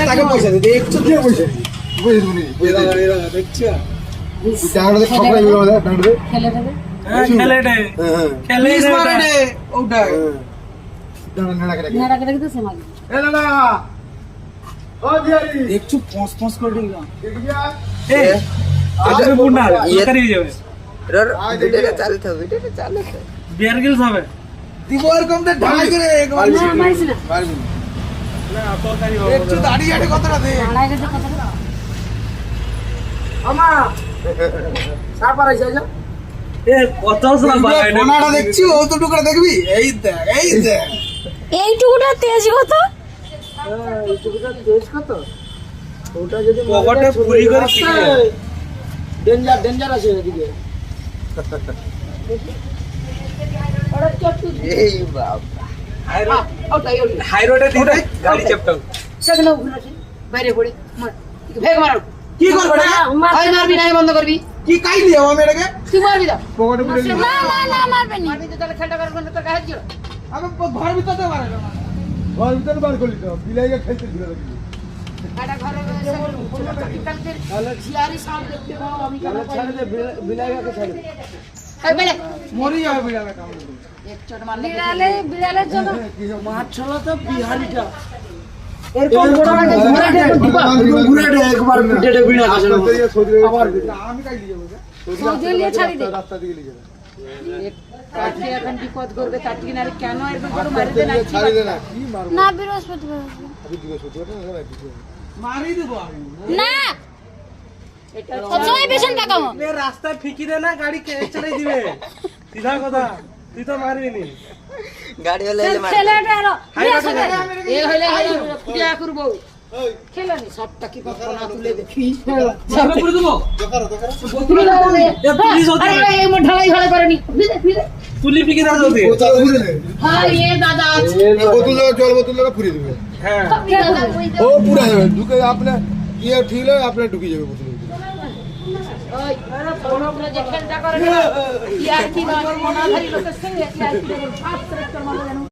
তাকে পয়সা দে দেখছো কি পয়সা পয়সা দিবনি এরা দেখছো তাহলে খবর আইবে আমাদের ডান্ডে খেলে দে খেলে দে ওটা নাড়া করে দিতে সমাজ এ না ও দিয়ারি দেখছো পঁচ পঁচ করে দিলাম এ আজকে পুনা করে যাবে ভিডিওটা চালাতে হবে বিয়ার গিলস হবে দিব এরকম তো ঢালাই করে একবার না মারিস না মারবি না তরকারি হবে একটু দাঁড়িয়ে আড়ে কতটা দে আড়াই গেছে কত টাকা আমা সার পারাইছ যা এ কত সাল বাগাই না কোনাটা দেখছি ও তো টুকরা দেখবি এই দেখ এইটুকুটা তেজ কত এই টুকরা তেজ কত ওটা যদি পকেটে পুরি করে ডেঞ্জার আছে এদিকে এই বাবা হাই রোডে দিতে গাড়ি চেপটাও সেগুলো ঘুরে বাইরে পড়ে ভেগ মারো কি করবে ভাই মারবি না বন্ধ করবি কি কাই দিও আমি এটাকে তুই মারবি দাও পকেটে পুরে দিও না না না মারবে না মারবি তো তাহলে খেলটা করবো না তো কাহে দিও আমি ঘর ভিতরে মারে ঘর ভিতরে বার করলি তো বিলাইকে খেলতে দিল এটা ঘরে সেগুলো কালকে জিয়ারি সাউন্ড দেখতে পাও আমি কেন ছেড়ে দে বিলাইকে ছেড়ে দে এই বেলে মরি যাবে বিলাইকে কামড় এক চোট মারলে বিড়ালের জন্য মাছ ছলা তো বিহারিটা এরকম বড় ঘুরে দে একবার ডেডে বিনা কাছে আবার আমি কাই দিয়ে যাবো সৌদি লিয়ে ছাড়ি দে রাস্তা দিকে নিয়ে যাবে কাকে এখন বিপদ করবে তার ঠিক না কেন এরকম বড় মারি দে না ছাড়ি দে না কি মারবো না বৃহস্পতিবার আমি দিকে সত্যি কথা না মারি দেব আমি না সবসময় পেছন তাকাবো এ রাস্তায় ফিকিরে না গাড়ি কে চড়াই দিবে সিধা কথা তুই তো মারবি নি গাড়ি হলে ছেলেটা আরো এ হইলে ফুটিয়া করব ওই খেলানি সবটা কি কথা না তুলে দেখি সামনে করে দেবো দেখারো দেখারো তুলে দাও রে এ পুলিশ হতে আরে এই মোর ঢালাই ঘরে করেনি তুলি ফিকিরে যদি বোতল ঘুরে দে হ্যাঁ এ দাদা বোতল জল বোতল লাগা পুরে দিবে হ্যাঁ ও পুরা যাবে ঢুকে আপনি ইয়ে ঠিক হলে আপনি ঢুকে যাবে বোতল ওই আমরা যে খেলটা করে না ইয়ার কি না মনা ধরি লোকের সঙ্গে ইয়ার কি ফাস্ট ট্র্যাক্টর মারলো জানো